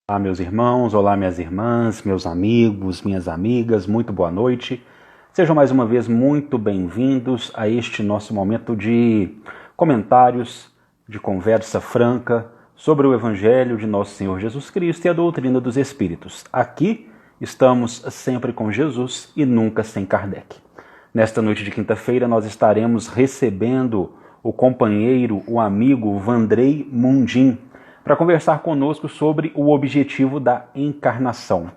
Olá, meus irmãos, olá, minhas irmãs, meus amigos, minhas amigas, muito boa noite. Sejam mais uma vez muito bem-vindos a este nosso momento de comentários, de conversa franca sobre o Evangelho de Nosso Senhor Jesus Cristo e a doutrina dos Espíritos. Aqui estamos sempre com Jesus e nunca sem Kardec. Nesta noite de quinta-feira nós estaremos recebendo o companheiro, o amigo Vandrei Mundim, para conversar conosco sobre o objetivo da encarnação.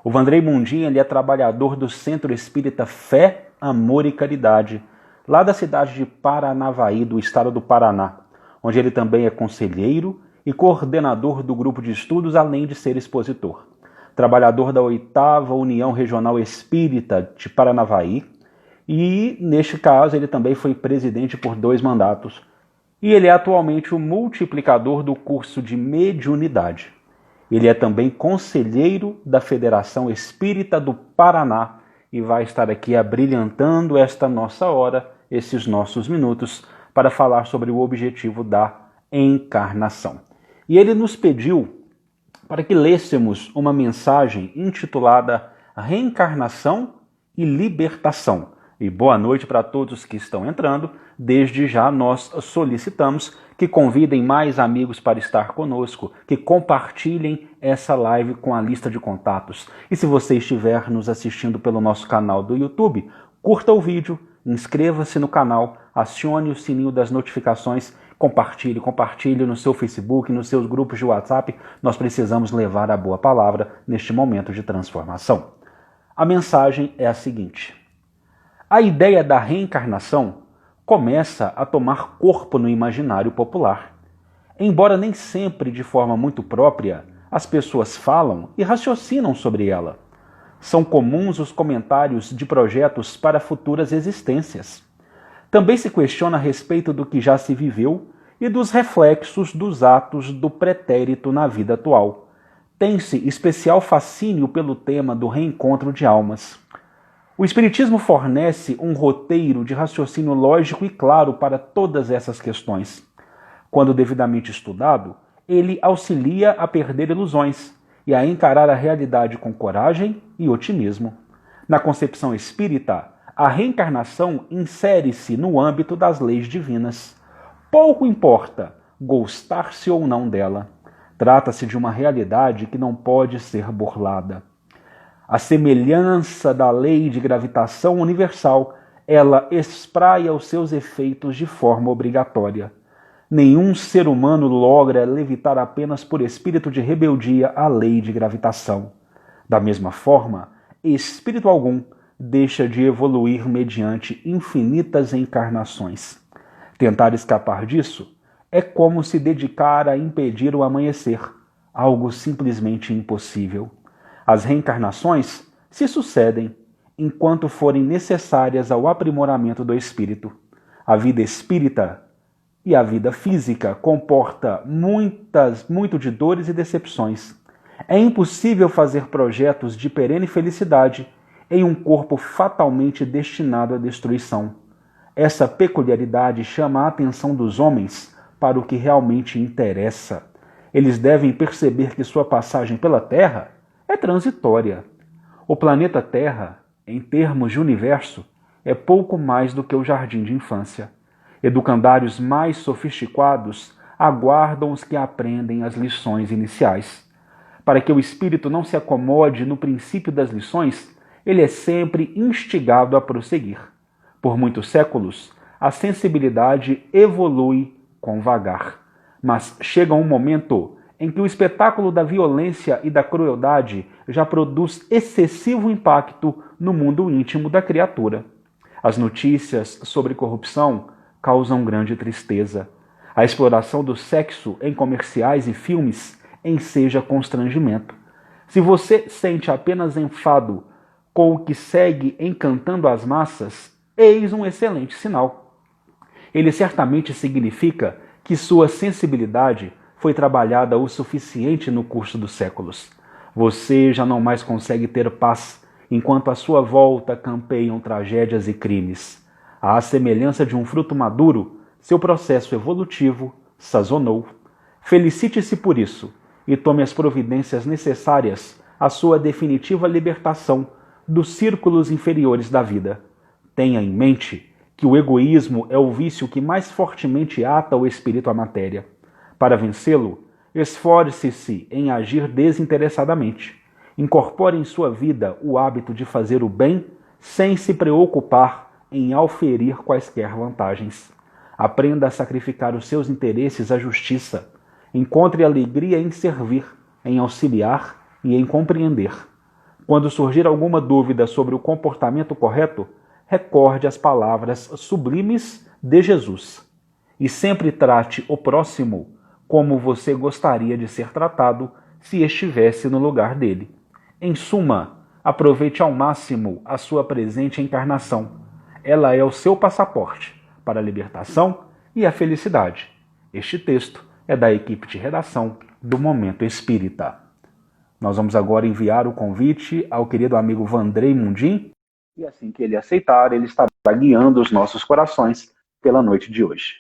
O Vandrei Mundim ele é trabalhador do Centro Espírita Fé, Amor e Caridade, lá da cidade de Paranavaí, do estado do Paraná, onde ele também é conselheiro e coordenador do grupo de estudos, além de ser expositor. Trabalhador da 8ª União Regional Espírita de Paranavaí e, neste caso, ele também foi presidente por 2 mandatos, e ele é atualmente o multiplicador do curso de mediunidade. Ele é também conselheiro da Federação Espírita do Paraná e vai estar aqui abrilhantando esta nossa hora, esses nossos minutos, para falar sobre o objetivo da encarnação. E ele nos pediu para que lêssemos uma mensagem intitulada Reencarnação e Libertação. E boa noite para todos que estão entrando. Desde já nós solicitamos que convidem mais amigos para estar conosco, que compartilhem essa live com a lista de contatos. E se você estiver nos assistindo pelo nosso canal do YouTube, curta o vídeo, inscreva-se no canal, acione o sininho das notificações, compartilhe no seu Facebook, nos seus grupos de WhatsApp. Nós precisamos levar a boa palavra neste momento de transformação. A mensagem é a seguinte: a ideia da reencarnação começa a tomar corpo no imaginário popular. Embora nem sempre de forma muito própria, as pessoas falam e raciocinam sobre ela. São comuns os comentários de projetos para futuras existências. Também se questiona a respeito do que já se viveu e dos reflexos dos atos do pretérito na vida atual. Tem-se especial fascínio pelo tema do reencontro de almas. O Espiritismo fornece um roteiro de raciocínio lógico e claro para todas essas questões. Quando devidamente estudado, ele auxilia a perder ilusões e a encarar a realidade com coragem e otimismo. Na concepção espírita, a reencarnação insere-se no âmbito das leis divinas. Pouco importa gostar-se ou não dela. Trata-se de uma realidade que não pode ser burlada. A semelhança da lei de gravitação universal, ela espraia os seus efeitos de forma obrigatória. Nenhum ser humano logra levitar apenas por espírito de rebeldia à lei de gravitação. Da mesma forma, espírito algum deixa de evoluir mediante infinitas encarnações. Tentar escapar disso é como se dedicar a impedir o amanhecer, algo simplesmente impossível. As reencarnações se sucedem enquanto forem necessárias ao aprimoramento do espírito. A vida espírita e a vida física comporta muito de dores e decepções. É impossível fazer projetos de perene felicidade em um corpo fatalmente destinado à destruição. Essa peculiaridade chama a atenção dos homens para o que realmente interessa. Eles devem perceber que sua passagem pela Terra é transitória. O planeta Terra, em termos de universo, é pouco mais do que o jardim de infância. Educandários mais sofisticados aguardam os que aprendem as lições iniciais. Para que o espírito não se acomode no princípio das lições, ele é sempre instigado a prosseguir. Por muitos séculos, a sensibilidade evolui com vagar. Mas chega um momento em que o espetáculo da violência e da crueldade já produz excessivo impacto no mundo íntimo da criatura. As notícias sobre corrupção causam grande tristeza. A exploração do sexo em comerciais e filmes enseja constrangimento. Se você sente apenas enfado com o que segue encantando as massas, eis um excelente sinal. Ele certamente significa que sua sensibilidade foi trabalhada o suficiente no curso dos séculos. Você já não mais consegue ter paz, enquanto à sua volta campeiam tragédias e crimes. À semelhança de um fruto maduro, seu processo evolutivo sazonou. Felicite-se por isso e tome as providências necessárias à sua definitiva libertação dos círculos inferiores da vida. Tenha em mente que o egoísmo é o vício que mais fortemente ata o espírito à matéria. Para vencê-lo, esforce-se em agir desinteressadamente. Incorpore em sua vida o hábito de fazer o bem sem se preocupar em auferir quaisquer vantagens. Aprenda a sacrificar os seus interesses à justiça. Encontre alegria em servir, em auxiliar e em compreender. Quando surgir alguma dúvida sobre o comportamento correto, recorde as palavras sublimes de Jesus. E sempre trate o próximo como você gostaria de ser tratado se estivesse no lugar dele. Em suma, aproveite ao máximo a sua presente encarnação. Ela é o seu passaporte para a libertação e a felicidade. Este texto é da equipe de redação do Momento Espírita. Nós vamos agora enviar o convite ao querido amigo Vandrei Mundim, e assim que ele aceitar, ele estará guiando os nossos corações pela noite de hoje.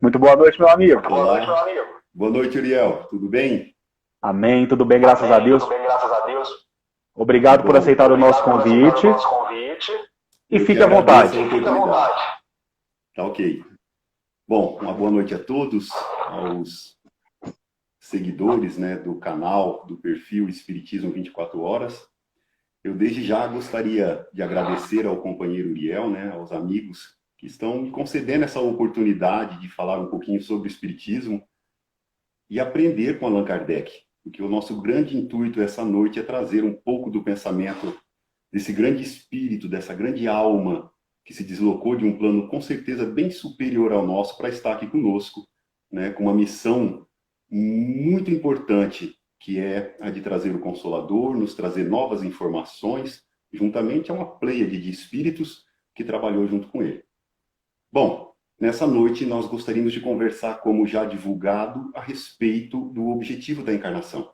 Muito boa noite, meu amigo. Boa noite, meu amigo. Boa noite, Uriel. Tudo bem? Amém, tudo bem, graças a Deus. Tudo bem, graças a Deus. Obrigado por aceitar o nosso convite. E fique à vontade. Tá ok. Bom, uma boa noite a todos, aos seguidores, né, do canal, do perfil Espiritismo 24 Horas. Eu desde já gostaria de agradecer ao companheiro Uriel, né, aos amigos que estão me concedendo essa oportunidade de falar um pouquinho sobre o Espiritismo e aprender com Allan Kardec, porque o nosso grande intuito essa noite é trazer um pouco do pensamento desse grande espírito, dessa grande alma que se deslocou de um plano com certeza bem superior ao nosso para estar aqui conosco, né, com uma missão muito importante, que é a de trazer o Consolador, nos trazer novas informações, juntamente a uma pleiade de espíritos que trabalhou junto com ele. Bom, nessa noite nós gostaríamos de conversar, como já divulgado, a respeito do objetivo da encarnação.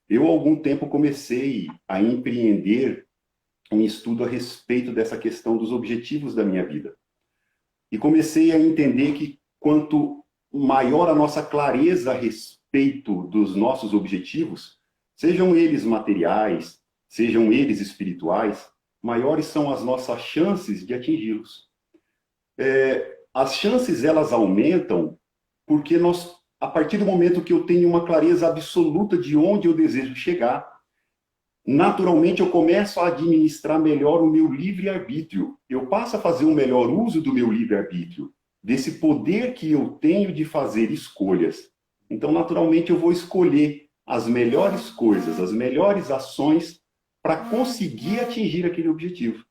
Eu, há algum tempo, comecei a empreender um estudo a respeito dessa questão dos objetivos da minha vida. E comecei a entender que quanto maior a nossa clareza a respeito dos nossos objetivos, sejam eles materiais, sejam eles espirituais, maiores são as nossas chances de atingi-los. As chances, elas aumentam porque a partir do momento que eu tenho uma clareza absoluta de onde eu desejo chegar, naturalmente eu começo a administrar melhor o meu livre-arbítrio. Eu passo a fazer um melhor uso do meu livre-arbítrio, desse poder que eu tenho de fazer escolhas. Então, naturalmente, eu vou escolher as melhores coisas, as melhores ações para conseguir atingir aquele objetivo.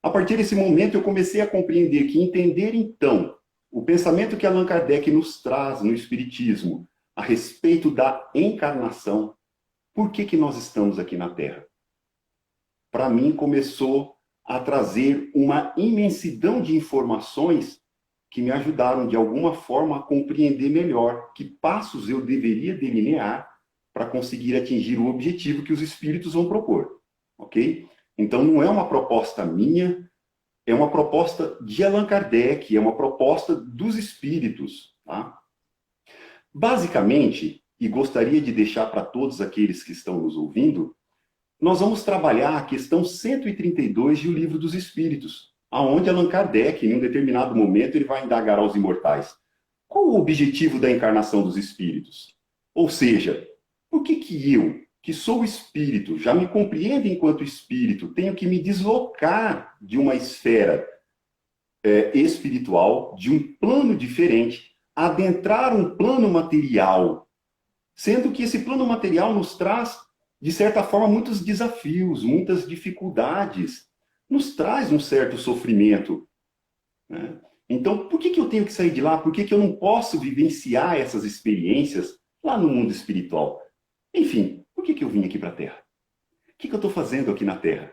A partir desse momento, eu comecei a compreender que entender, então, o pensamento que Allan Kardec nos traz no Espiritismo a respeito da encarnação, por que nós estamos aqui na Terra? Para mim, começou a trazer uma imensidão de informações que me ajudaram, de alguma forma, a compreender melhor que passos eu deveria delinear para conseguir atingir o objetivo que os espíritos vão propor. Ok? Então, não é uma proposta minha, é uma proposta de Allan Kardec, é uma proposta dos espíritos. Tá? Basicamente, e gostaria de deixar para todos aqueles que estão nos ouvindo, nós vamos trabalhar a questão 132 de O Livro dos Espíritos, aonde Allan Kardec, em um determinado momento, ele vai indagar aos imortais. Qual o objetivo da encarnação dos espíritos? Ou seja, por que eu, que sou espírito, já me compreendo enquanto espírito, tenho que me deslocar de uma esfera espiritual, de um plano diferente, adentrar um plano material, sendo que esse plano material nos traz, de certa forma, muitos desafios, muitas dificuldades, nos traz um certo sofrimento, né? Então, por que eu tenho que sair de lá? Por que eu não posso vivenciar essas experiências lá no mundo espiritual? Enfim, por que eu vim aqui para a Terra? O que eu estou fazendo aqui na Terra?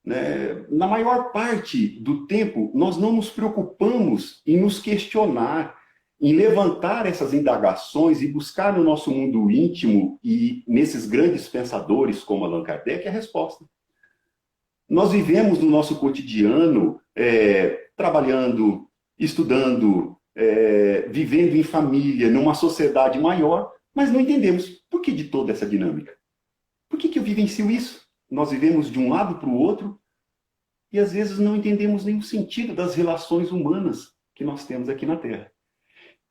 Né? Na maior parte do tempo, nós não nos preocupamos em nos questionar, em levantar essas indagações e buscar no nosso mundo íntimo e nesses grandes pensadores como Allan Kardec a resposta. Nós vivemos no nosso cotidiano trabalhando, estudando, vivendo em família, numa sociedade maior, mas não entendemos por que de toda essa dinâmica. Por que eu vivencio isso? Nós vivemos de um lado para o outro e às vezes não entendemos nem o sentido das relações humanas que nós temos aqui na Terra.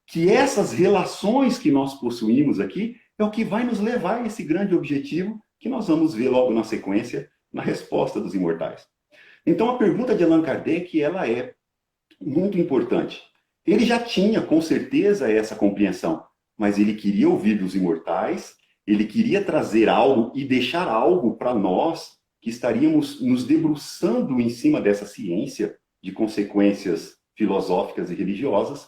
Que essas relações que nós possuímos aqui é o que vai nos levar a esse grande objetivo que nós vamos ver logo na sequência, na resposta dos imortais. Então a pergunta de Allan Kardec, ela é muito importante. Ele já tinha, com certeza, essa compreensão, mas ele queria ouvir dos imortais, ele queria trazer algo e deixar algo para nós que estaríamos nos debruçando em cima dessa ciência de consequências filosóficas e religiosas,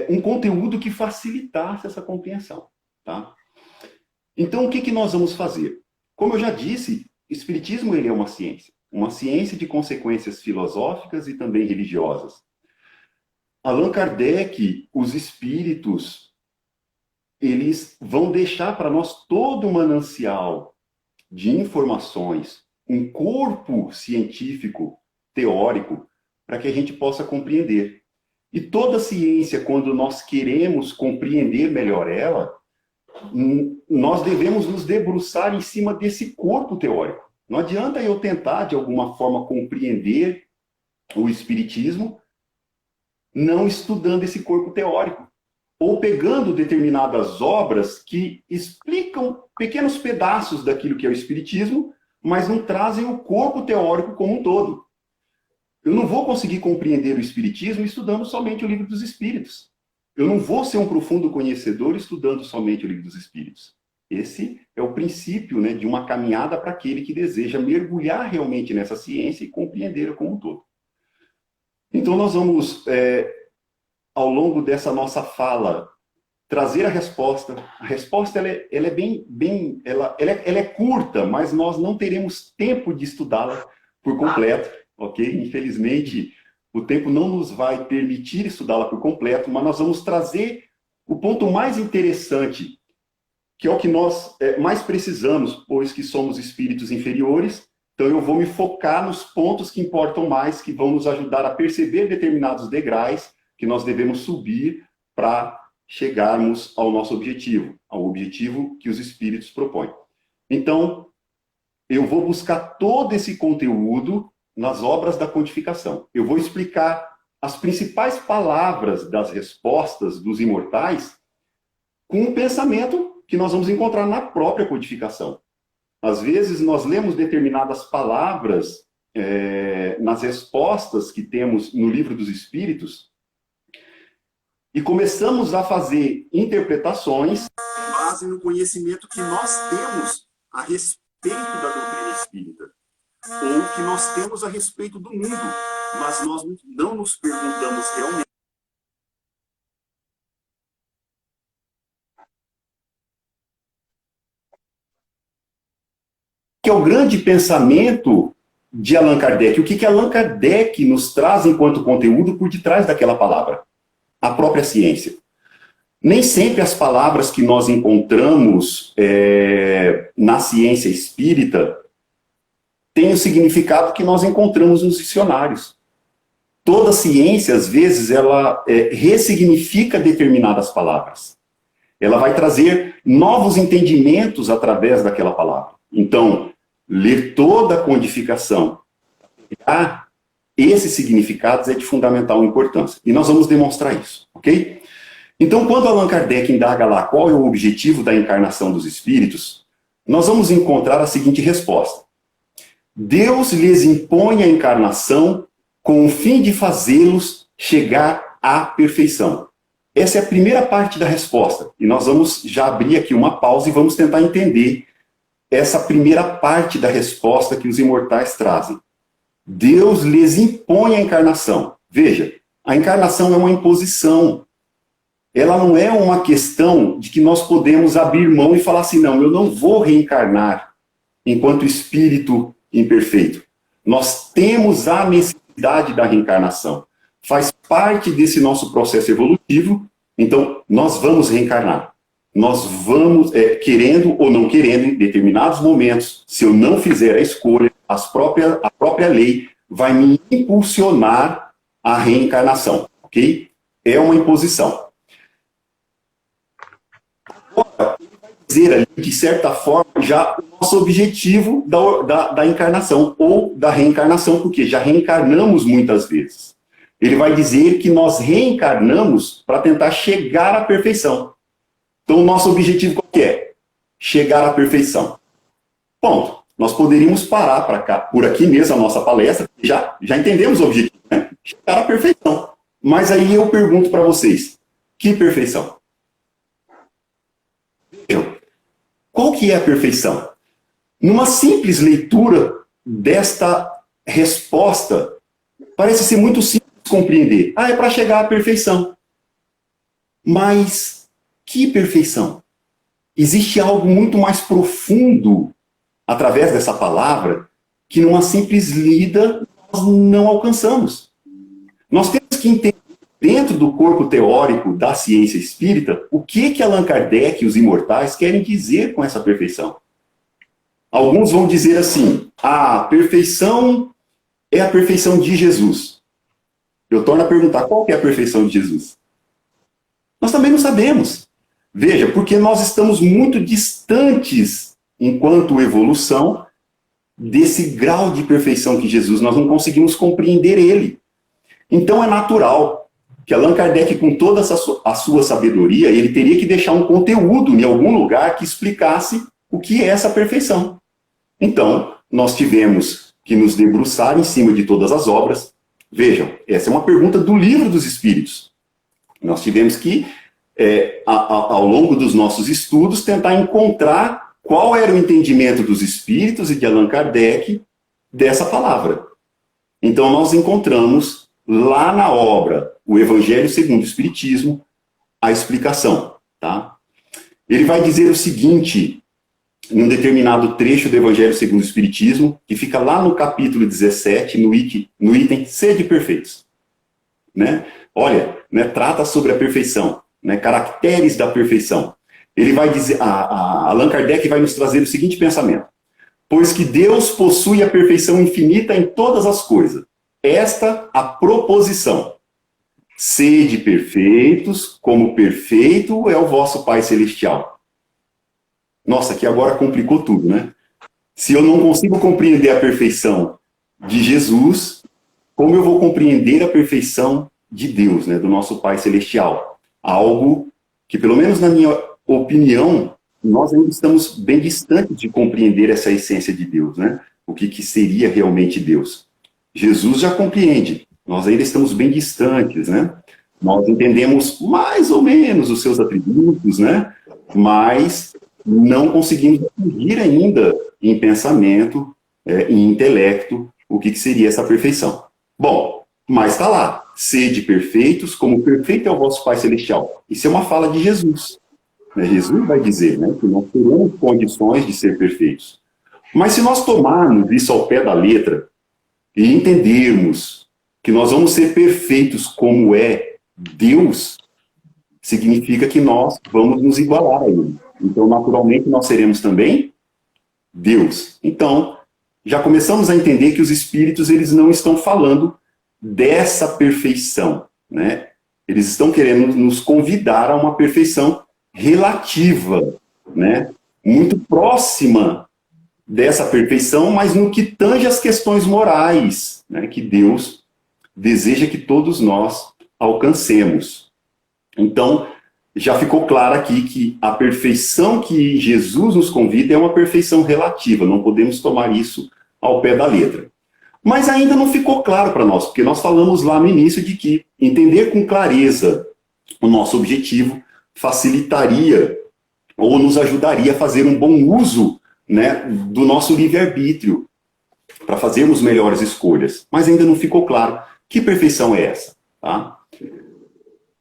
um conteúdo que facilitasse essa compreensão. Tá? Então, o que nós vamos fazer? Como eu já disse, o Espiritismo ele é uma ciência de consequências filosóficas e também religiosas. Allan Kardec, os espíritos, eles vão deixar para nós todo um manancial de informações, um corpo científico, teórico, para que a gente possa compreender. E toda ciência, quando nós queremos compreender melhor ela, nós devemos nos debruçar em cima desse corpo teórico. Não adianta eu tentar, de alguma forma, compreender o Espiritismo não estudando esse corpo teórico, ou pegando determinadas obras que explicam pequenos pedaços daquilo que é o Espiritismo, mas não trazem o corpo teórico como um todo. Eu não vou conseguir compreender o Espiritismo estudando somente o Livro dos Espíritos. Eu não vou ser um profundo conhecedor estudando somente o Livro dos Espíritos. Esse é o princípio, né, de uma caminhada para aquele que deseja mergulhar realmente nessa ciência e compreender-a como um todo. Então nós vamos, ao longo dessa nossa fala, trazer a resposta. A resposta ela é curta, mas nós não teremos tempo de estudá-la por completo, ok? Infelizmente, o tempo não nos vai permitir estudá-la por completo, mas nós vamos trazer o ponto mais interessante, que é o que nós mais precisamos, pois que somos espíritos inferiores. Então eu vou me focar nos pontos que importam mais, que vão nos ajudar a perceber determinados degraus que nós devemos subir para chegarmos ao nosso objetivo, ao objetivo que os espíritos propõem. Então, eu vou buscar todo esse conteúdo nas obras da codificação. Eu vou explicar as principais palavras das respostas dos imortais com um pensamento que nós vamos encontrar na própria codificação. Às vezes, nós lemos determinadas palavras nas respostas que temos no Livro dos Espíritos e começamos a fazer interpretações com base no conhecimento que nós temos a respeito da doutrina espírita, ou que nós temos a respeito do mundo, mas nós não nos perguntamos realmente que é o grande pensamento de Allan Kardec. O que Allan Kardec nos traz enquanto conteúdo por detrás daquela palavra? A própria ciência. Nem sempre as palavras que nós encontramos na ciência espírita têm o significado que nós encontramos nos dicionários. Toda ciência, às vezes, ela ressignifica determinadas palavras. Ela vai trazer novos entendimentos através daquela palavra. Então, ler toda a codificação, esses significados é de fundamental importância. E nós vamos demonstrar isso, ok? Então, quando Allan Kardec indaga lá qual é o objetivo da encarnação dos espíritos, nós vamos encontrar a seguinte resposta. Deus lhes impõe a encarnação com o fim de fazê-los chegar à perfeição. Essa é a primeira parte da resposta. E nós vamos já abrir aqui uma pausa e vamos tentar entender essa primeira parte da resposta que os imortais trazem. Deus lhes impõe a encarnação. Veja, a encarnação é uma imposição. Ela não é uma questão de que nós podemos abrir mão e falar assim, não, eu não vou reencarnar enquanto espírito imperfeito. Nós temos a necessidade da reencarnação. Faz parte desse nosso processo evolutivo, então nós vamos reencarnar. Nós vamos, querendo ou não querendo, em determinados momentos, se eu não fizer a escolha, a própria lei vai me impulsionar a reencarnação, ok? É uma imposição. Agora, ele vai dizer ali, de certa forma, já o nosso objetivo da encarnação, ou da reencarnação, porque já reencarnamos muitas vezes. Ele vai dizer que nós reencarnamos para tentar chegar à perfeição. Então, o nosso objetivo qual que é? Chegar à perfeição. Ponto. Nós poderíamos parar para cá, por aqui mesmo, a nossa palestra, já entendemos o objetivo, né? Chegar à perfeição. Mas aí eu pergunto para vocês, que perfeição? Vejam, qual que é a perfeição? Numa simples leitura desta resposta, parece ser muito simples de compreender. É para chegar à perfeição. Mas que perfeição? Existe algo muito mais profundo através dessa palavra que numa simples lida nós não alcançamos. Nós temos que entender dentro do corpo teórico da ciência espírita o que Allan Kardec e os imortais querem dizer com essa perfeição. Alguns vão dizer assim, a perfeição é a perfeição de Jesus. Eu torno a perguntar, qual que é a perfeição de Jesus? Nós também não sabemos. Veja, porque nós estamos muito distantes, enquanto evolução, desse grau de perfeição que Jesus, nós não conseguimos compreender ele. Então é natural que Allan Kardec, com toda a sua sabedoria, ele teria que deixar um conteúdo em algum lugar que explicasse o que é essa perfeição. Então, nós tivemos que nos debruçar em cima de todas as obras. Vejam, essa é uma pergunta do Livro dos Espíritos. Nós tivemos que, ao longo dos nossos estudos, tentar encontrar qual era o entendimento dos Espíritos e de Allan Kardec dessa palavra. Então, nós encontramos lá na obra O Evangelho segundo o Espiritismo a explicação. Tá? Ele vai dizer o seguinte, em um determinado trecho do Evangelho segundo o Espiritismo, que fica lá no capítulo 17, no item Sede Perfeitos. Né? Olha, né, trata sobre a perfeição, né, caracteres da perfeição. Ele vai dizer, Allan Kardec vai nos trazer o seguinte pensamento: pois que Deus possui a perfeição infinita em todas as coisas. Esta a proposição. Sede perfeitos, como perfeito é o vosso Pai Celestial. Nossa, aqui agora complicou tudo, né? Se eu não consigo compreender a perfeição de Jesus, como eu vou compreender a perfeição de Deus, né, do nosso Pai Celestial? Algo que, pelo menos na minha opinião, nós ainda estamos bem distantes de compreender essa essência de Deus, né? O que seria realmente Deus. Jesus já compreende, nós ainda estamos bem distantes, né? Nós entendemos mais ou menos os seus atributos, né? Mas não conseguimos distinguir ainda em pensamento, em intelecto, o que seria essa perfeição. Bom, mas está lá, sede perfeitos, como perfeito é o vosso Pai Celestial. Isso é uma fala de Jesus. Jesus vai dizer, né, que nós teremos condições de ser perfeitos. Mas se nós tomarmos isso ao pé da letra e entendermos que nós vamos ser perfeitos como é Deus, significa que nós vamos nos igualar a Ele. Então, naturalmente, nós seremos também Deus. Então, já começamos a entender que os espíritos eles não estão falando dessa perfeição, né? Eles estão querendo nos convidar a uma perfeição relativa, né? Muito próxima dessa perfeição, mas no que tange as questões morais, né? Que Deus deseja que todos nós alcancemos. Então, já ficou claro aqui que a perfeição que Jesus nos convida é uma perfeição relativa, não podemos tomar isso ao pé da letra. Mas ainda não ficou claro para nós, porque nós falamos lá no início de que entender com clareza o nosso objetivo facilitaria ou nos ajudaria a fazer um bom uso, né, do nosso livre-arbítrio, para fazermos melhores escolhas. Mas ainda não ficou claro que perfeição é essa. Tá?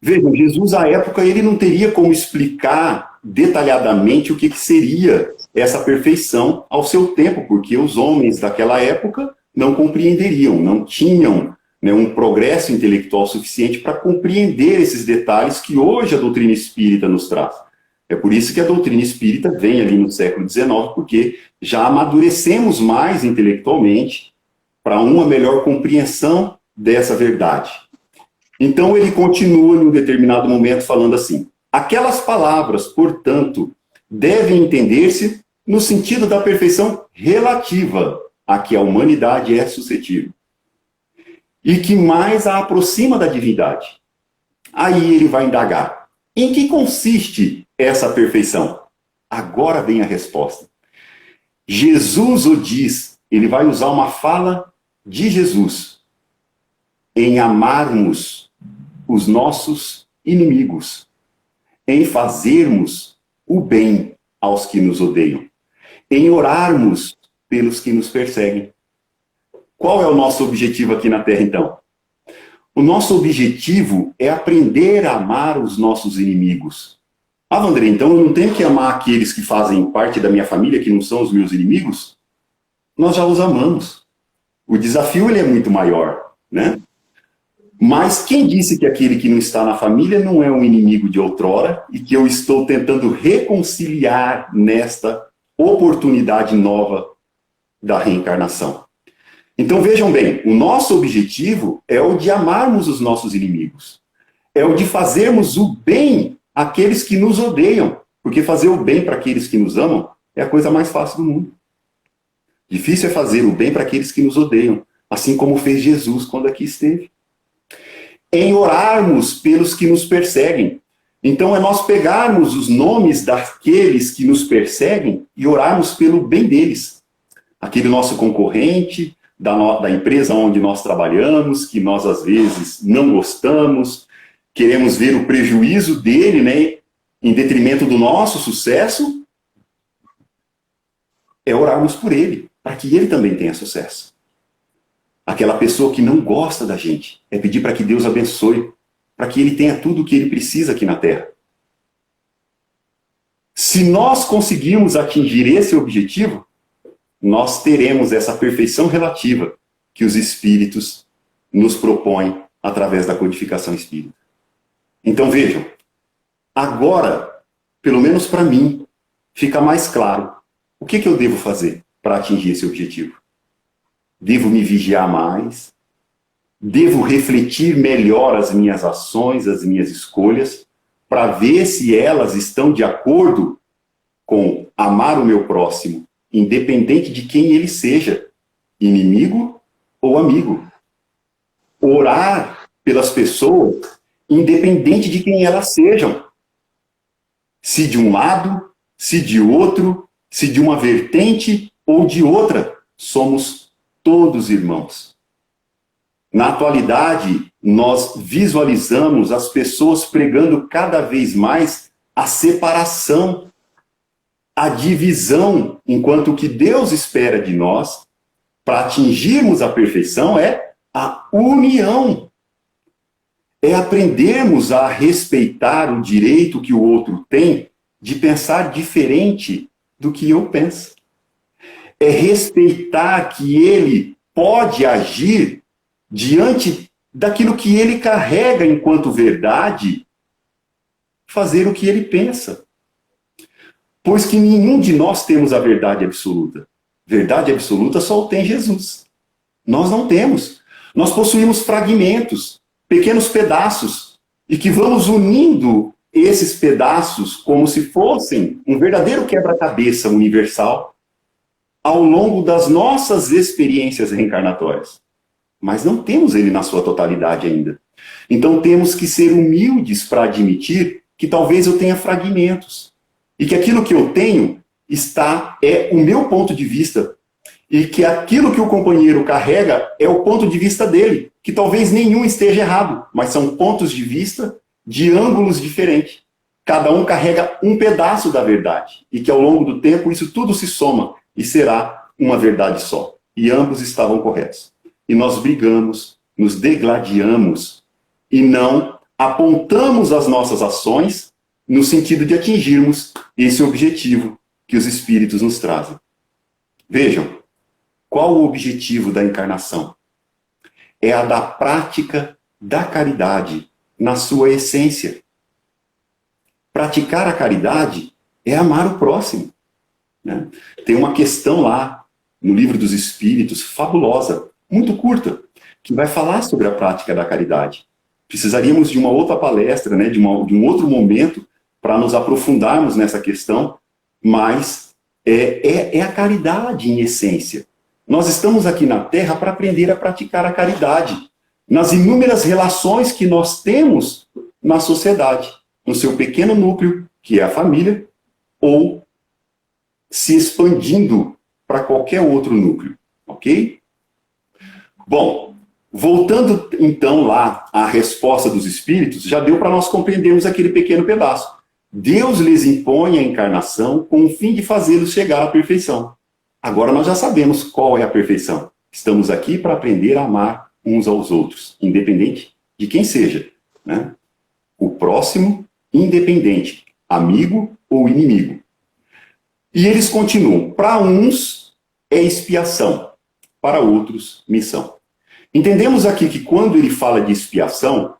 Vejam, Jesus, à época, ele não teria como explicar detalhadamente o que seria essa perfeição ao seu tempo, porque os homens daquela época não compreenderiam, não tinham, né, um progresso intelectual suficiente para compreender esses detalhes que hoje a doutrina espírita nos traz. É por isso que a doutrina espírita vem ali no século XIX, porque já amadurecemos mais intelectualmente para uma melhor compreensão dessa verdade. Então ele continua em um determinado momento falando assim: aquelas palavras, portanto, devem entender-se no sentido da perfeição relativa a que a humanidade é suscetível e que mais a aproxima da divindade. Aí ele vai indagar: em que consiste essa perfeição? Agora vem a resposta. Jesus o diz, ele vai usar uma fala de Jesus, em amarmos os nossos inimigos, em fazermos o bem aos que nos odeiam, em orarmos pelos que nos perseguem. Qual é o nosso objetivo aqui na Terra, então? O nosso objetivo é aprender a amar os nossos inimigos. Ah, Vandré, então eu não tenho que amar aqueles que fazem parte da minha família, que não são os meus inimigos? Nós já os amamos. O desafio ele é muito maior, né? Mas quem disse que aquele que não está na família não é um inimigo de outrora e que eu estou tentando reconciliar nesta oportunidade nova da reencarnação? Então vejam bem, o nosso objetivo é o de amarmos os nossos inimigos. É o de fazermos o bem àqueles que nos odeiam. Porque fazer o bem para aqueles que nos amam é a coisa mais fácil do mundo. Difícil é fazer o bem para aqueles que nos odeiam, assim como fez Jesus quando aqui esteve. Em orarmos pelos que nos perseguem. Então é nós pegarmos os nomes daqueles que nos perseguem e orarmos pelo bem deles. Aquele nosso concorrente, da empresa onde nós trabalhamos, que nós às vezes não gostamos, queremos ver o prejuízo dele, né, em detrimento do nosso sucesso, é orarmos por ele, para que ele também tenha sucesso. Aquela pessoa que não gosta da gente, é pedir para que Deus abençoe, para que ele tenha tudo o que ele precisa aqui na Terra. Se nós conseguirmos atingir esse objetivo, nós teremos essa perfeição relativa que os espíritos nos propõem através da codificação espírita. Então vejam, agora, pelo menos para mim, fica mais claro o que eu devo fazer para atingir esse objetivo. Devo me vigiar mais, devo refletir melhor as minhas ações, as minhas escolhas, para ver se elas estão de acordo com amar o meu próximo, independente de quem ele seja, inimigo ou amigo. Orar pelas pessoas, independente de quem elas sejam. Se de um lado, se de outro, se de uma vertente ou de outra, somos todos irmãos. Na atualidade, nós visualizamos as pessoas pregando cada vez mais a separação, a divisão, enquanto o que Deus espera de nós, para atingirmos a perfeição, é a união. É aprendermos a respeitar o direito que o outro tem de pensar diferente do que eu penso. É respeitar que ele pode agir diante daquilo que ele carrega enquanto verdade, fazer o que ele pensa. Pois que nenhum de nós temos a verdade absoluta. Verdade absoluta só o tem Jesus. Nós não temos. Nós possuímos fragmentos, pequenos pedaços, e que vamos unindo esses pedaços como se fossem um verdadeiro quebra-cabeça universal ao longo das nossas experiências reencarnatórias. Mas não temos ele na sua totalidade ainda. Então temos que ser humildes para admitir que talvez eu tenha fragmentos. E que aquilo que eu tenho é o meu ponto de vista. E que aquilo que o companheiro carrega é o ponto de vista dele. Que talvez nenhum esteja errado, mas são pontos de vista de ângulos diferentes. Cada um carrega um pedaço da verdade. E que ao longo do tempo isso tudo se soma e será uma verdade só. E ambos estavam corretos. E nós brigamos, nos degladiamos e não apontamos as nossas ações no sentido de atingirmos esse objetivo que os espíritos nos trazem. Vejam, qual o objetivo da encarnação? É a da prática da caridade na sua essência. Praticar a caridade é amar o próximo, né? Tem uma questão lá no Livro dos Espíritos, fabulosa, muito curta, que vai falar sobre a prática da caridade. precisaríamos de uma outra palestra, né, de um outro momento para nos aprofundarmos nessa questão, mas é a caridade em essência. Nós estamos aqui na Terra para aprender a praticar a caridade nas inúmeras relações que nós temos na sociedade, no seu pequeno núcleo, que é a família, ou se expandindo para qualquer outro núcleo, ok? Bom, voltando então lá à resposta dos espíritos, já deu para nós compreendermos aquele pequeno pedaço. Deus lhes impõe a encarnação com o fim de fazê-los chegar à perfeição. Agora nós já sabemos qual é a perfeição. Estamos aqui para aprender a amar uns aos outros, independente de quem seja, né? O próximo, independente, amigo ou inimigo. E eles continuam. Para uns é expiação, para outros missão. Entendemos aqui que quando ele fala de expiação,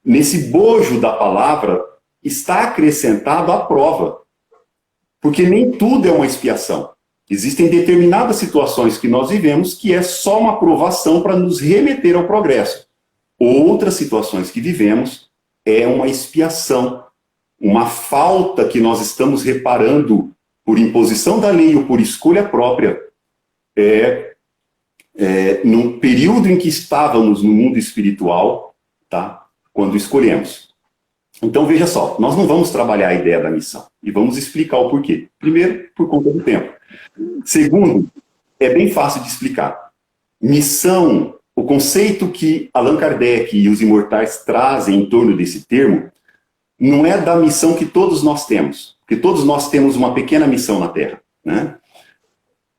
nesse bojo da palavra está acrescentado a prova. Porque nem tudo é uma expiação. Existem determinadas situações que nós vivemos que é só uma provação para nos remeter ao progresso. Outras situações que vivemos é uma expiação, uma falta que nós estamos reparando por imposição da lei ou por escolha própria, no período em que estávamos no mundo espiritual, tá? Quando escolhemos. Então veja só, nós não vamos trabalhar a ideia da missão e vamos explicar o porquê. Primeiro, por conta do tempo. Segundo, é bem fácil de explicar. Missão, o conceito que Allan Kardec e os imortais trazem em torno desse termo, não é da missão que todos nós temos, porque todos nós temos uma pequena missão na Terra, né?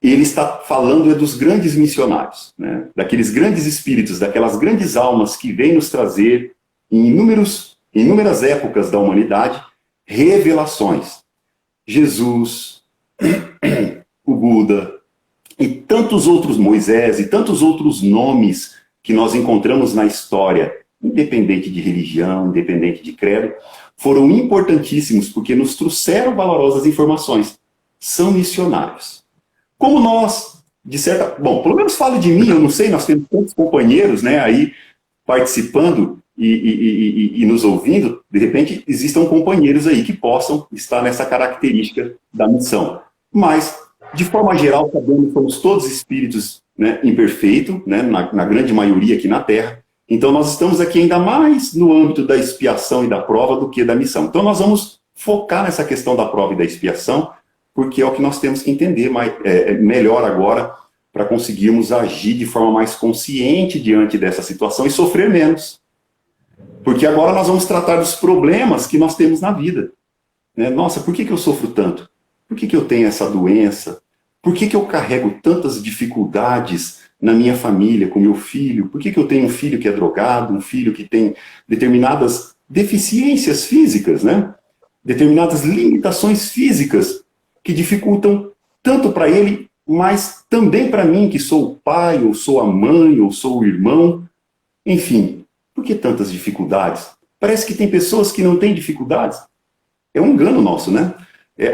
Ele está falando dos grandes missionários, né? Daqueles grandes espíritos, daquelas grandes almas que vêm nos trazer em inúmeras épocas da humanidade revelações. Jesus, o Buda e tantos outros, Moisés e tantos outros nomes que nós encontramos na história, independente de religião, independente de credo, foram importantíssimos porque nos trouxeram valorosas informações. São missionários. Como nós, bom, pelo menos falo de mim, eu não sei, nós temos tantos companheiros, né, aí participando e nos ouvindo, de repente existam companheiros aí que possam estar nessa característica da missão. Mas, de forma geral, sabemos que somos todos espíritos, né, imperfeitos, né, na grande maioria aqui na Terra. Então nós estamos aqui ainda mais no âmbito da expiação e da prova do que da missão. Então nós vamos focar nessa questão da prova e da expiação, porque é o que nós temos que entender melhor agora para conseguirmos agir de forma mais consciente diante dessa situação e sofrer menos. Porque agora nós vamos tratar dos problemas que nós temos na vida. Né? Nossa, por que eu sofro tanto? Por que eu tenho essa doença? Por que eu carrego tantas dificuldades na minha família, com meu filho? Por que eu tenho um filho que é drogado, um filho que tem determinadas deficiências físicas, né? Determinadas limitações físicas que dificultam tanto para ele, mas também para mim, que sou o pai, ou sou a mãe, ou sou o irmão. Enfim, por que tantas dificuldades? Parece que tem pessoas que não têm dificuldades. É um engano nosso, né?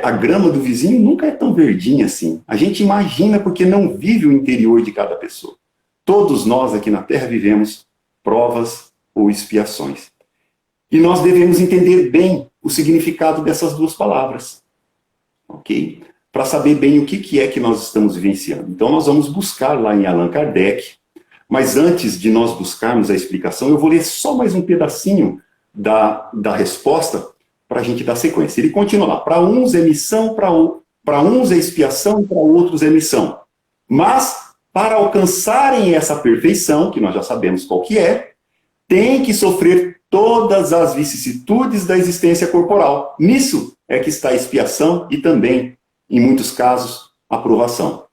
A grama do vizinho nunca é tão verdinha assim. A gente imagina porque não vive o interior de cada pessoa. Todos nós aqui na Terra vivemos provas ou expiações. E nós devemos entender bem o significado dessas duas palavras. Ok? Para saber bem o que é que nós estamos vivenciando. Então nós vamos buscar lá em Allan Kardec, mas antes de nós buscarmos a explicação, eu vou ler só mais um pedacinho da resposta para a gente dar sequência. Ele continua lá. Para uns é missão, para uns é expiação, para outros é missão. Mas, para alcançarem essa perfeição, que nós já sabemos qual que é, tem que sofrer todas as vicissitudes da existência corporal. Nisso é que está a expiação e também, em muitos casos, a provação.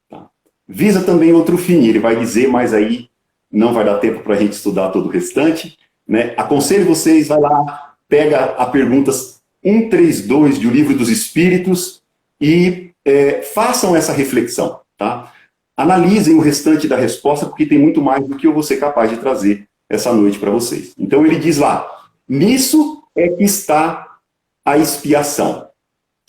Tá? Visa também outro fim, ele vai dizer, mas aí não vai dar tempo para a gente estudar todo o restante. Né? Aconselho vocês, vai lá, pega a pergunta 132 do Livro dos Espíritos e façam essa reflexão. Tá? Analisem o restante da resposta, porque tem muito mais do que eu vou ser capaz de trazer essa noite para vocês. Então ele diz lá, nisso é que está a expiação.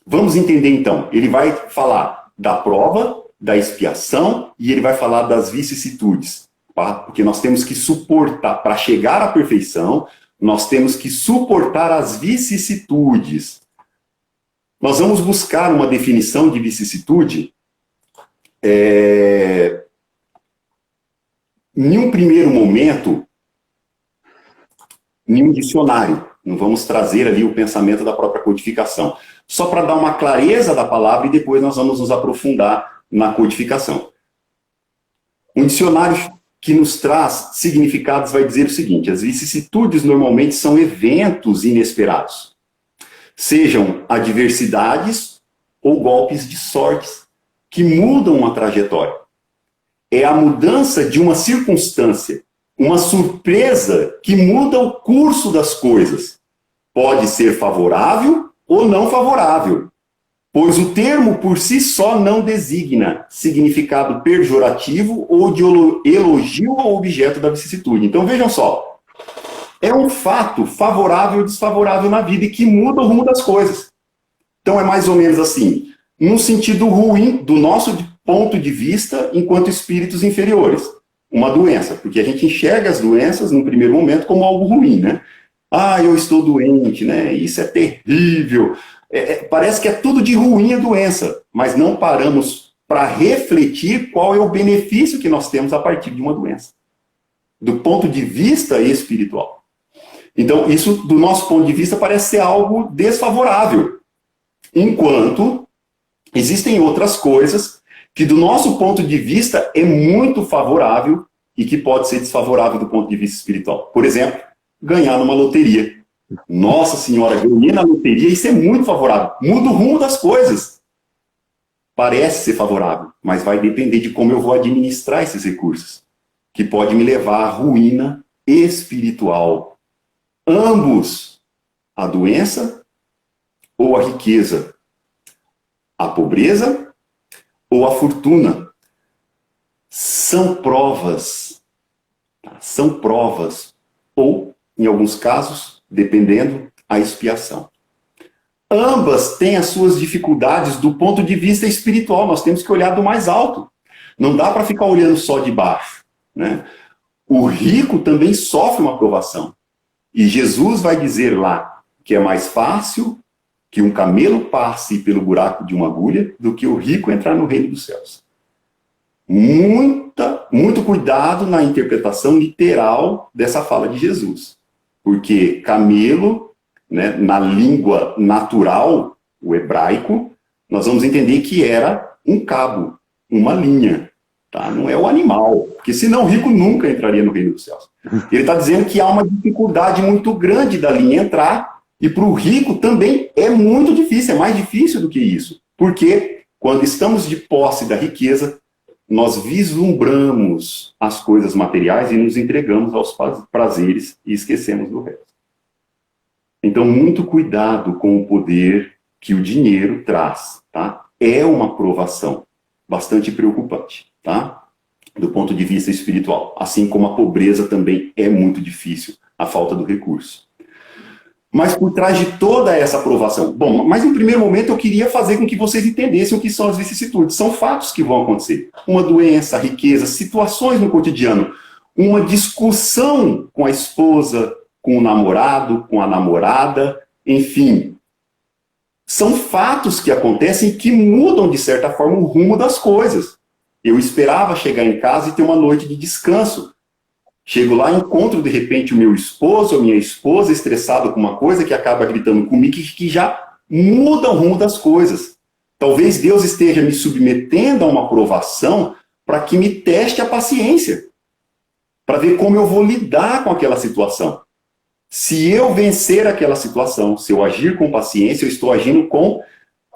Vamos entender então, ele vai falar da prova, da expiação, e ele vai falar das vicissitudes. Porque nós temos que suportar, para chegar à perfeição, nós temos que suportar as vicissitudes. Nós vamos buscar uma definição de vicissitude em um primeiro momento, em um dicionário. Não vamos trazer ali o pensamento da própria codificação. Só para dar uma clareza da palavra e depois nós vamos nos aprofundar na codificação. Um dicionário que nos traz significados vai dizer o seguinte: as vicissitudes normalmente são eventos inesperados, sejam adversidades ou golpes de sorte que mudam a trajetória. É a mudança de uma circunstância, uma surpresa que muda o curso das coisas. Pode ser favorável ou não favorável, pois o termo por si só não designa significado pejorativo ou de elogio ao objeto da vicissitude. Então vejam só, é um fato favorável ou desfavorável na vida e que muda o rumo das coisas. Então é mais ou menos assim, num sentido ruim do nosso ponto de vista enquanto espíritos inferiores. Uma doença, porque a gente enxerga as doenças no primeiro momento como algo ruim, né? Ah, eu estou doente, né? Isso é terrível. Parece que é tudo de ruim a doença, mas não paramos para refletir qual é o benefício que nós temos a partir de uma doença, do ponto de vista espiritual. Então, isso, do nosso ponto de vista, parece ser algo desfavorável, enquanto existem outras coisas que, do nosso ponto de vista, é muito favorável e que pode ser desfavorável do ponto de vista espiritual. Por exemplo, ganhar numa loteria. Nossa Senhora, ganhei na loteria, isso é muito favorável. Muda o rumo das coisas. Parece ser favorável, mas vai depender de como eu vou administrar esses recursos, que pode me levar à ruína espiritual. Ambos, a doença ou a riqueza, a pobreza ou a fortuna, são provas. São provas, ou, em alguns casos, dependendo, a expiação. Ambas têm as suas dificuldades do ponto de vista espiritual. Nós temos que olhar do mais alto. Não dá para ficar olhando só de baixo, né? O rico também sofre uma provação. E Jesus vai dizer lá que é mais fácil que um camelo passe pelo buraco de uma agulha do que o rico entrar no reino dos céus. Muito cuidado na interpretação literal dessa fala de Jesus. Porque camelo, né, na língua natural, o hebraico, nós vamos entender que era um cabo, uma linha. Tá? Não é o animal, porque senão o rico nunca entraria no reino dos céus. Ele está dizendo que há uma dificuldade muito grande da linha entrar, e para o rico também é muito difícil, é mais difícil do que isso. Porque quando estamos de posse da riqueza, nós vislumbramos as coisas materiais e nos entregamos aos prazeres e esquecemos do resto. Então, muito cuidado com o poder que o dinheiro traz, tá? É uma provação bastante preocupante, tá? Do ponto de vista espiritual. Assim como a pobreza também é muito difícil, a falta do recurso. Mas por trás de toda essa provação... Bom, mas em primeiro momento eu queria fazer com que vocês entendessem o que são as vicissitudes. São fatos que vão acontecer. Uma doença, riqueza, situações no cotidiano. Uma discussão com a esposa, com o namorado, com a namorada, enfim. São fatos que acontecem e que mudam, de certa forma, o rumo das coisas. Eu esperava chegar em casa e ter uma noite de descanso. Chego lá e encontro, de repente, o meu esposo ou minha esposa estressado com uma coisa que acaba gritando comigo que já muda o rumo das coisas. Talvez Deus esteja me submetendo a uma provação para que me teste a paciência, para ver como eu vou lidar com aquela situação. Se eu vencer aquela situação, se eu agir com paciência, eu estou agindo com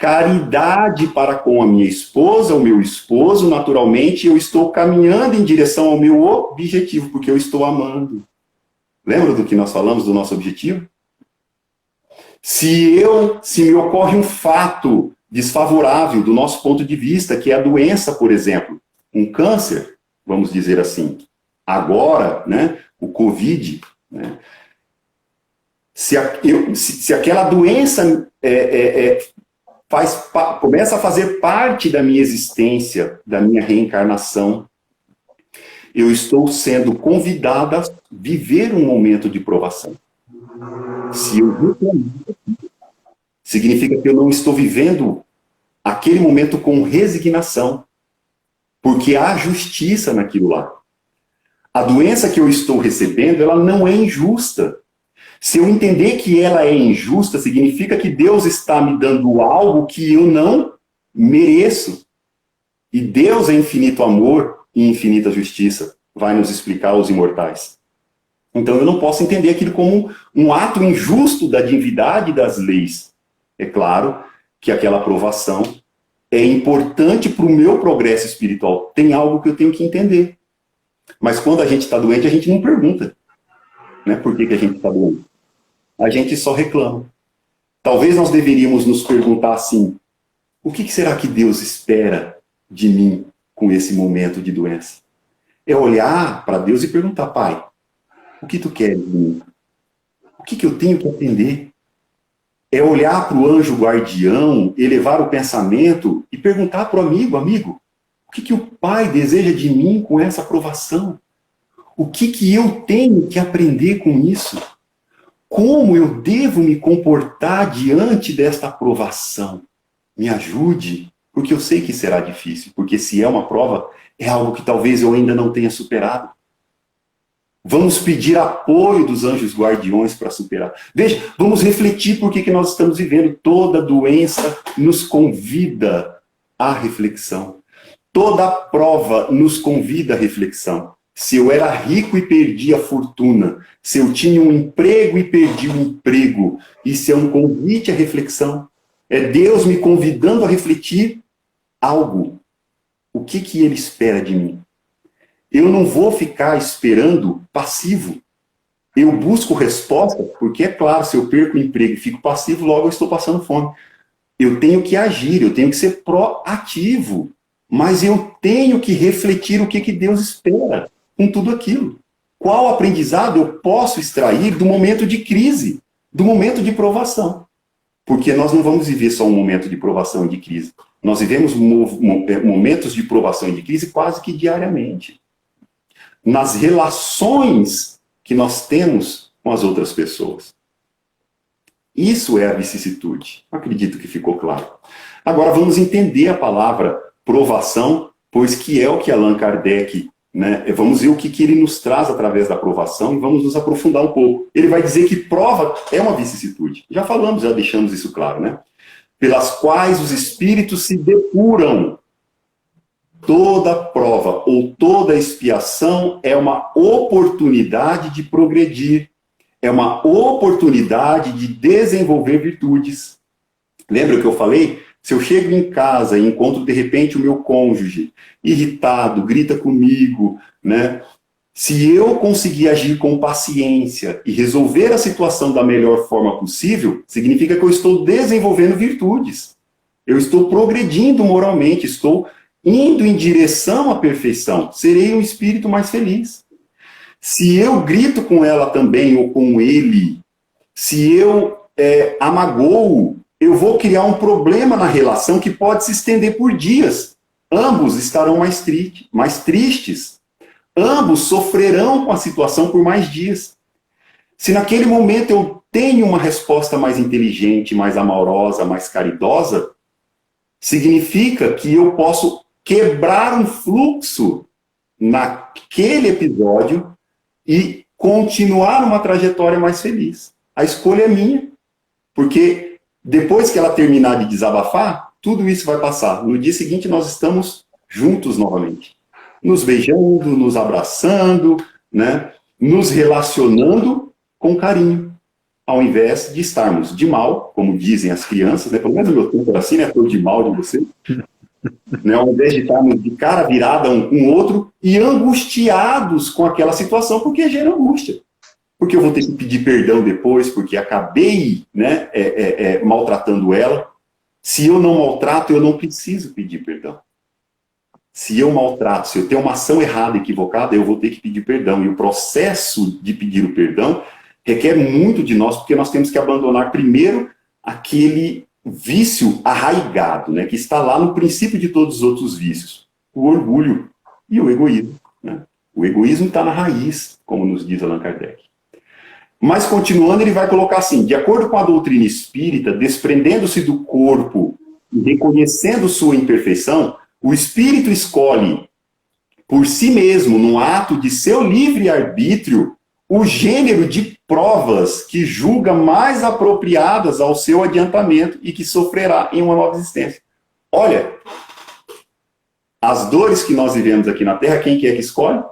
caridade para com a minha esposa, o meu esposo, naturalmente, eu estou caminhando em direção ao meu objetivo, porque eu estou amando. Lembra do que nós falamos do nosso objetivo? Se me ocorre um fato desfavorável do nosso ponto de vista, que é a doença, por exemplo, um câncer, vamos dizer assim, agora, né, o Covid, né, se aquela doença começa a fazer parte da minha existência, da minha reencarnação, Eu estou sendo convidado a viver um momento de provação. Se eu reclamar, significa que eu não estou vivendo aquele momento com resignação, porque há justiça naquilo lá. A doença que eu estou recebendo, ela não é injusta. Se eu entender que ela é injusta, significa que Deus está me dando algo que eu não mereço. E Deus é infinito amor e infinita justiça, vai nos explicar os imortais. Então eu não posso entender aquilo como um ato injusto da divindade das leis. É claro que aquela aprovação é importante para o meu progresso espiritual. Tem algo que eu tenho que entender. Mas quando a gente está doente, a gente não pergunta, né, por que a gente está doente. A gente só reclama. Talvez nós deveríamos nos perguntar assim, o que será que Deus espera de mim com esse momento de doença? É olhar para Deus e perguntar, Pai, o que tu queres de mim? O que eu tenho que aprender? É olhar para o anjo guardião, elevar o pensamento e perguntar para o amigo, o que o Pai deseja de mim com essa aprovação? O que eu tenho que aprender com isso? Como eu devo me comportar diante desta aprovação? Me ajude, porque eu sei que será difícil, porque se é uma prova, é algo que talvez eu ainda não tenha superado. Vamos pedir apoio dos anjos guardiões para superar. Veja, vamos refletir por que nós estamos vivendo. Toda doença nos convida à reflexão. Toda prova nos convida à reflexão. Se eu era rico e perdi a fortuna, se eu tinha um emprego e perdi o emprego, isso é um convite à reflexão. É Deus me convidando a refletir algo. O que Ele espera de mim? Eu não vou ficar esperando passivo. Eu busco resposta, porque é claro, se eu perco o emprego e fico passivo, logo eu estou passando fome. Eu tenho que agir, eu tenho que ser proativo. Mas eu tenho que refletir o que Deus espera com tudo aquilo. Qual aprendizado eu posso extrair do momento de crise, do momento de provação? Porque nós não vamos viver só um momento de provação e de crise. Nós vivemos momentos de provação e de crise quase que diariamente. Nas relações que nós temos com as outras pessoas. Isso é a vicissitude. Acredito que ficou claro. Agora vamos entender a palavra provação, pois que é o que Allan Kardec, né? Vamos ver o que ele nos traz através da provação e vamos nos aprofundar um pouco. Ele vai dizer que prova é uma vicissitude. Já falamos, já deixamos isso claro, né? Pelas quais os espíritos se depuram. Toda prova ou toda expiação é uma oportunidade de progredir, é uma oportunidade de desenvolver virtudes. Lembra o que eu falei? Se eu chego em casa e encontro de repente o meu cônjuge irritado, grita comigo, né? Se eu conseguir agir com paciência e resolver a situação da melhor forma possível, significa que eu estou desenvolvendo virtudes. Eu estou progredindo moralmente, estou indo em direção à perfeição, serei um espírito mais feliz. Se eu grito com ela também, ou com ele, se eu amagoo, eu vou criar um problema na relação que pode se estender por dias. Ambos estarão mais tristes. Ambos sofrerão com a situação por mais dias. Se naquele momento eu tenho uma resposta mais inteligente, mais amorosa, mais caridosa, significa que eu posso quebrar um fluxo naquele episódio e continuar uma trajetória mais feliz. A escolha é minha, porque depois que ela terminar de desabafar, tudo isso vai passar. No dia seguinte nós estamos juntos novamente, nos beijando, nos abraçando, né? Nos relacionando com carinho, ao invés de estarmos de mal, como dizem as crianças, né? Pelo menos o meu tempo era assim, né? Tô de mal de você. Né, ao invés de estarmos de cara virada um com o outro e angustiados com aquela situação, porque gera angústia. Porque eu vou ter que pedir perdão depois, porque acabei, né, maltratando ela. Se eu não maltrato, eu não preciso pedir perdão. Se eu maltrato, se eu tenho uma ação errada, equivocada, eu vou ter que pedir perdão. E o processo de pedir o perdão requer muito de nós, porque nós temos que abandonar primeiro aquele vício arraigado, né, que está lá no princípio de todos os outros vícios, o orgulho e o egoísmo. Né? O egoísmo está na raiz, como nos diz Allan Kardec. Mas continuando, ele vai colocar assim: de acordo com a doutrina espírita, desprendendo-se do corpo e reconhecendo sua imperfeição, o espírito escolhe por si mesmo, no ato de seu livre-arbítrio, o gênero de provas que julga mais apropriadas ao seu adiantamento e que sofrerá em uma nova existência. Olha, as dores que nós vivemos aqui na Terra, quem que é que escolhe?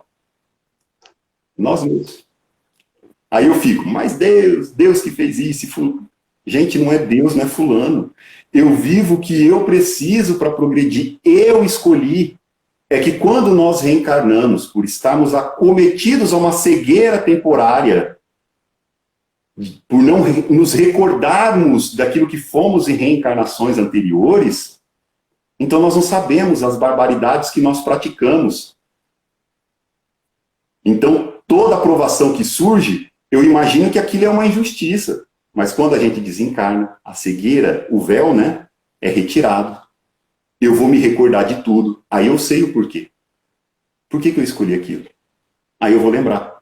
Nós mesmos. Aí eu fico, mas Deus que fez isso. Gente, não é Deus, não é fulano. Eu vivo o que eu preciso para progredir. Eu escolhi. É que quando nós reencarnamos, por estarmos acometidos a uma cegueira temporária, por não nos recordarmos daquilo que fomos em reencarnações anteriores, então nós não sabemos as barbaridades que nós praticamos. Então, toda aprovação que surge, eu imagino que aquilo é uma injustiça. Mas quando a gente desencarna, a cegueira, o véu, né, é retirado. Eu vou me recordar de tudo. Aí eu sei o porquê. Por que eu escolhi aquilo? Aí eu vou lembrar.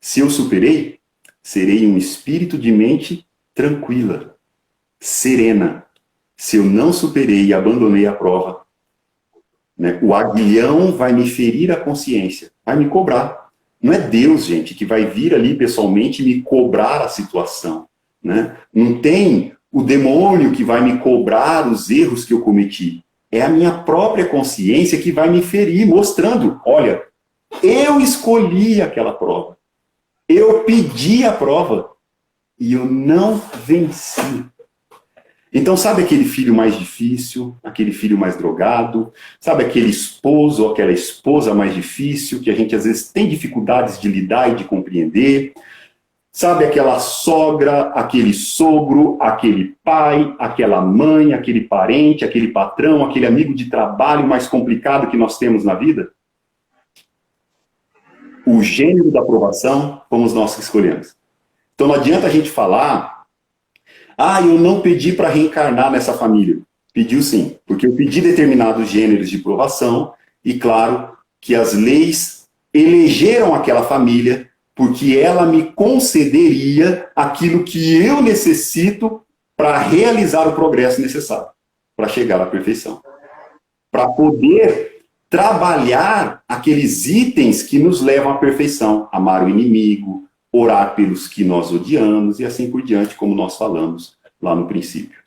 Se eu superei, serei um espírito de mente tranquila, serena. Se eu não superei e abandonei a prova, né, o aguilhão vai me ferir a consciência, vai me cobrar. Não é Deus, gente, que vai vir ali pessoalmente me cobrar a situação. Né? Não tem o demônio que vai me cobrar os erros que eu cometi. É a minha própria consciência que vai me ferir, mostrando, olha, eu escolhi aquela prova. Eu pedi a prova e eu não venci. Então, sabe aquele filho mais difícil, aquele filho mais drogado, sabe aquele esposo ou aquela esposa mais difícil, que a gente às vezes tem dificuldades de lidar e de compreender? Sabe aquela sogra, aquele sogro, aquele pai, aquela mãe, aquele parente, aquele patrão, aquele amigo de trabalho mais complicado que nós temos na vida? O gênero da aprovação fomos nós que escolhemos. Então não adianta a gente falar, eu não pedi para reencarnar nessa família. Pediu sim, porque eu pedi determinados gêneros de aprovação e claro que as leis elegeram aquela família porque ela me concederia aquilo que eu necessito para realizar o progresso necessário, para chegar à perfeição. Para poder trabalhar aqueles itens que nos levam à perfeição. Amar o inimigo, orar pelos que nós odiamos e assim por diante, como nós falamos lá no princípio.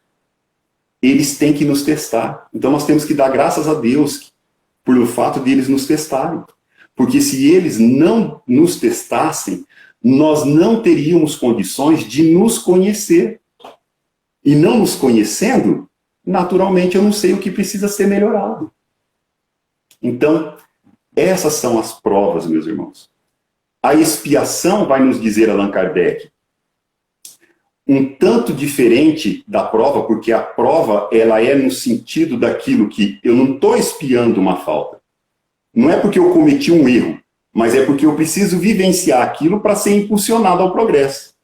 Eles têm que nos testar. Então nós temos que dar graças a Deus pelo fato de eles nos testarem. Porque se eles não nos testassem, nós não teríamos condições de nos conhecer. E não nos conhecendo, naturalmente eu não sei o que precisa ser melhorado. Então, essas são as provas, meus irmãos. A expiação, vai nos dizer Allan Kardec, um tanto diferente da prova, porque a prova ela é no sentido daquilo que eu não estou expiando uma falta. Não é porque eu cometi um erro, mas é porque eu preciso vivenciar aquilo para ser impulsionado ao progresso.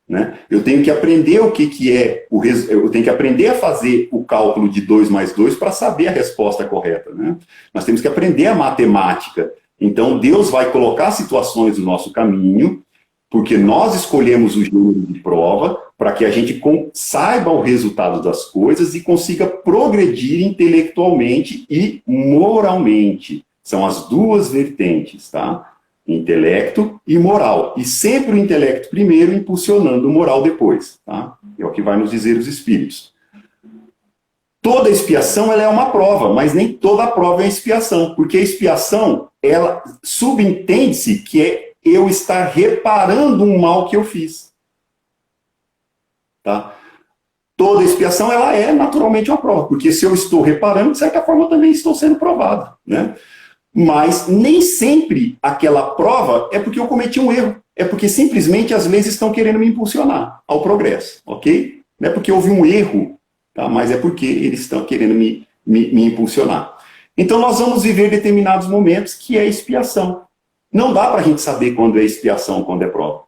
Né? Eu tenho que aprender o que é, eu tenho que aprender a fazer o cálculo de 2 mais 2 para saber a resposta correta. Né? Nós temos que aprender a matemática. Então Deus vai colocar situações no nosso caminho, porque nós escolhemos o gênero de prova para que a gente saiba o resultado das coisas e consiga progredir intelectualmente e moralmente. São as duas vertentes, tá? Intelecto e moral. E sempre o intelecto primeiro, impulsionando o moral depois, tá? É o que vai nos dizer os espíritos. Toda expiação ela é uma prova, mas nem toda prova é expiação, porque a expiação, ela subentende-se que é eu estar reparando um mal que eu fiz. Tá? Toda expiação ela é naturalmente uma prova, porque se eu estou reparando, de certa forma eu também estou sendo provado, né? Mas nem sempre aquela prova é porque eu cometi um erro. É porque simplesmente as leis estão querendo me impulsionar ao progresso, ok? Não é porque houve um erro, tá? Mas é porque eles estão querendo me impulsionar. Então nós vamos viver determinados momentos que é expiação. Não dá para a gente saber quando é expiação, quando é prova.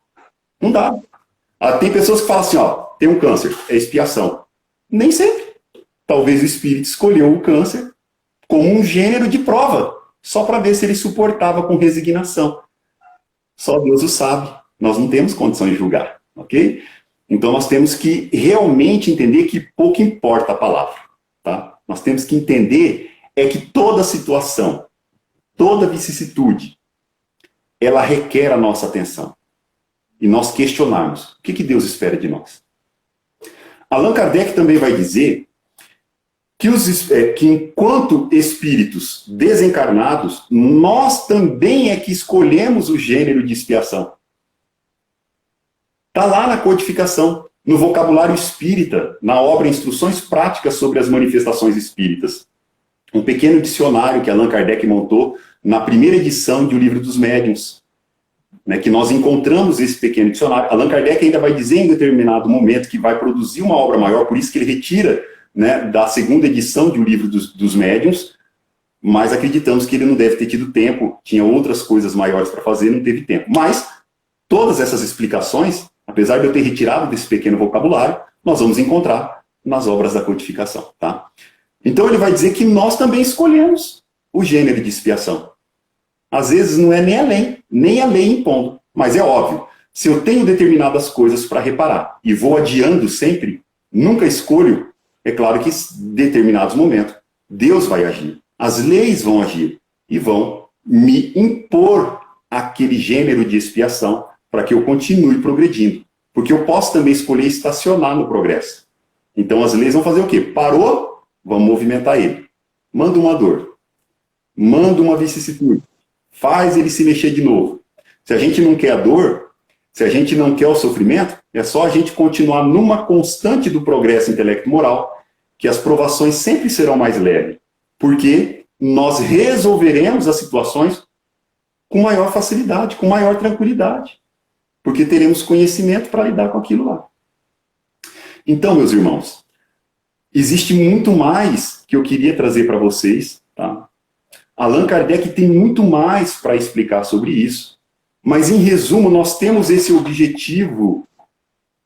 Não dá. Tem pessoas que falam assim, tem um câncer, é expiação. Nem sempre. Talvez o espírito escolheu o câncer como um gênero de prova, só para ver se ele suportava com resignação. Só Deus o sabe. Nós não temos condição de julgar, ok? Então nós temos que realmente entender que pouco importa a palavra, tá? Nós temos que entender que toda situação, toda vicissitude, ela requer a nossa atenção. E nós questionarmos o que Deus espera de nós. Allan Kardec também vai dizer que enquanto espíritos desencarnados, nós também é que escolhemos o gênero de expiação. Está lá na codificação, no vocabulário espírita, na obra Instruções Práticas sobre as Manifestações Espíritas. Um pequeno dicionário que Allan Kardec montou na primeira edição de O Livro dos Médiuns, né, que nós encontramos esse pequeno dicionário. Allan Kardec ainda vai dizer em determinado momento que vai produzir uma obra maior, por isso que ele retira, né, da segunda edição de O Livro dos Médiuns, mas acreditamos que ele não deve ter tido tempo, tinha outras coisas maiores para fazer, não teve tempo. Mas todas essas explicações, apesar de eu ter retirado desse pequeno vocabulário, nós vamos encontrar nas obras da codificação, tá? Então ele vai dizer que nós também escolhemos o gênero de expiação. Às vezes não é nem a lei impondo, mas é óbvio, se eu tenho determinadas coisas para reparar e vou adiando sempre, nunca escolho, é claro que em determinados momentos Deus vai agir, as leis vão agir e vão me impor aquele gênero de expiação para que eu continue progredindo. Porque eu posso também escolher estacionar no progresso. Então as leis vão fazer o quê? Parou, vamos movimentar ele. Manda uma dor, manda uma vicissitude, faz ele se mexer de novo. Se a gente não quer a dor, se a gente não quer o sofrimento, é só a gente continuar numa constante do progresso intelecto-moral, que as provações sempre serão mais leves. Porque nós resolveremos as situações com maior facilidade, com maior tranquilidade. Porque teremos conhecimento para lidar com aquilo lá. Então, meus irmãos, existe muito mais que eu queria trazer para vocês, tá? Allan Kardec tem muito mais para explicar sobre isso, mas em resumo nós temos esse objetivo,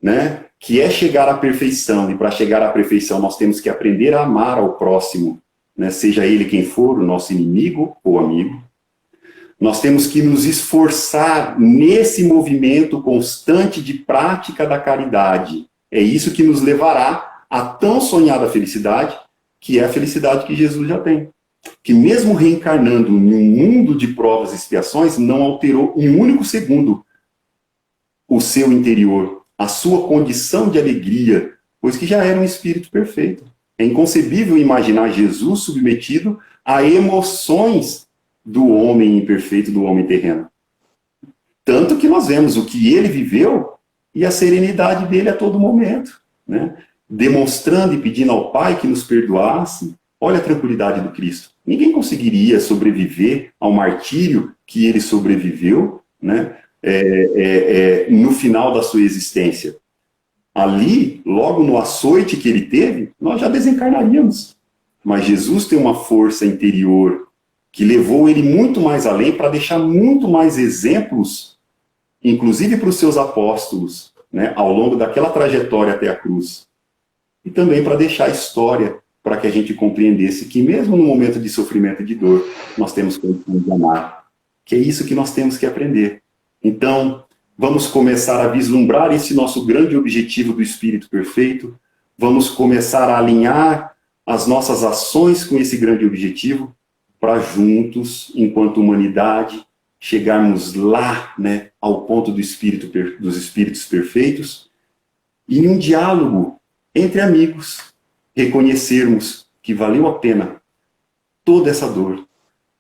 né, que é chegar à perfeição, e para chegar à perfeição nós temos que aprender a amar ao próximo, né, seja ele quem for, o nosso inimigo ou amigo. Nós temos que nos esforçar nesse movimento constante de prática da caridade. É isso que nos levará à tão sonhada felicidade, que é a felicidade que Jesus já tem. Que mesmo reencarnando em um mundo de provas e expiações, não alterou em um único segundo o seu interior, a sua condição de alegria, pois que já era um espírito perfeito. É inconcebível imaginar Jesus submetido a emoções do homem imperfeito, do homem terreno. Tanto que nós vemos o que ele viveu e a serenidade dele a todo momento, né? Demonstrando e pedindo ao Pai que nos perdoasse. Olha a tranquilidade do Cristo. Ninguém conseguiria sobreviver ao martírio que ele sobreviveu, né? No final da sua existência. Ali, logo no açoite que ele teve, nós já desencarnaríamos. Mas Jesus tem uma força interior que levou ele muito mais além para deixar muito mais exemplos, inclusive para os seus apóstolos, né, ao longo daquela trajetória até a cruz. E também para deixar história, para que a gente compreendesse que mesmo no momento de sofrimento e de dor, nós temos condição de amar. Que é isso que nós temos que aprender. Então, vamos começar a vislumbrar esse nosso grande objetivo do Espírito Perfeito, vamos começar a alinhar as nossas ações com esse grande objetivo, para juntos, enquanto humanidade, chegarmos lá, né, ao ponto dos espíritos perfeitos, e em um diálogo entre amigos, reconhecermos que valeu a pena toda essa dor,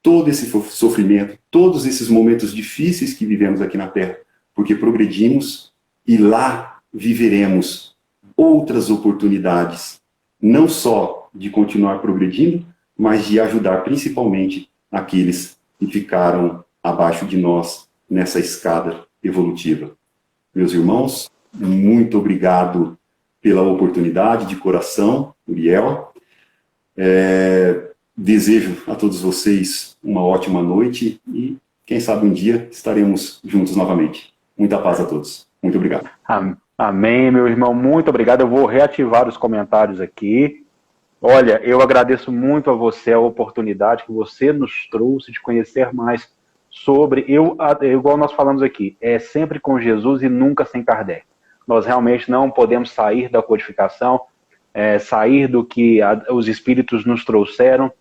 todo esse sofrimento, todos esses momentos difíceis que vivemos aqui na Terra, porque progredimos e lá viveremos outras oportunidades, não só de continuar progredindo, mas de ajudar principalmente aqueles que ficaram abaixo de nós nessa escada evolutiva. Meus irmãos, muito obrigado pela oportunidade de coração, Uriel. Desejo a todos vocês uma ótima noite e, quem sabe, um dia estaremos juntos novamente. Muita paz a todos. Muito obrigado. Amém, meu irmão. Muito obrigado. Eu vou reativar os comentários aqui. Olha, eu agradeço muito a você a oportunidade que você nos trouxe de conhecer mais sobre, igual nós falamos aqui, é sempre com Jesus e nunca sem Kardec. Nós realmente não podemos sair da codificação, sair do que os espíritos nos trouxeram,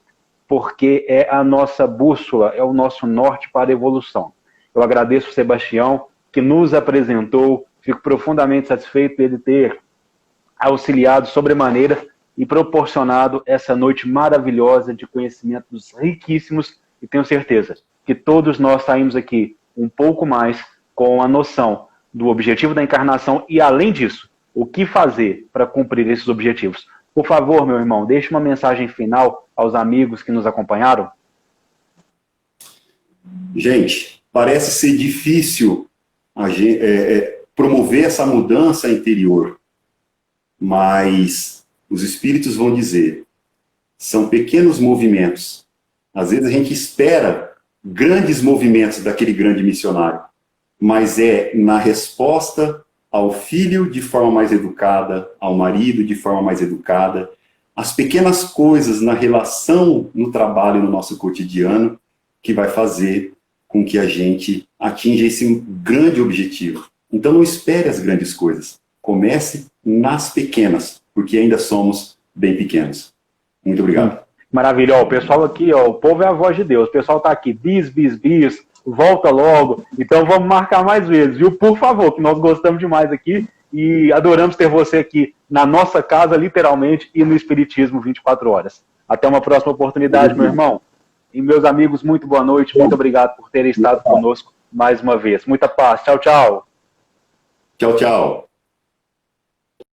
porque é a nossa bússola, é o nosso norte para a evolução. Eu agradeço o Sebastião, que nos apresentou, fico profundamente satisfeito dele ter auxiliado sobremaneira e proporcionado essa noite maravilhosa de conhecimentos riquíssimos, e tenho certeza que todos nós saímos aqui um pouco mais com a noção do objetivo da encarnação e, além disso, o que fazer para cumprir esses objetivos. Por favor, meu irmão, deixe uma mensagem final aos amigos que nos acompanharam. Gente, parece ser difícil promover essa mudança interior, mas os espíritos vão dizer, são pequenos movimentos. Às vezes a gente espera grandes movimentos daquele grande missionário, mas é na resposta ao filho de forma mais educada, ao marido de forma mais educada, as pequenas coisas na relação, no trabalho, no nosso cotidiano, que vai fazer com que a gente atinja esse grande objetivo. Então não espere as grandes coisas, comece nas pequenas, porque ainda somos bem pequenos. Muito obrigado. Maravilha, o pessoal aqui, o povo é a voz de Deus, o pessoal está aqui, bis, volta logo, então vamos marcar mais vezes, viu? Por favor, que nós gostamos demais aqui e adoramos ter você aqui na nossa casa, literalmente, e no Espiritismo 24 horas. Até uma próxima oportunidade, meu irmão. E meus amigos, muito boa noite, muito obrigado por terem estado conosco mais uma vez. Muita paz, tchau, tchau. Tchau, tchau.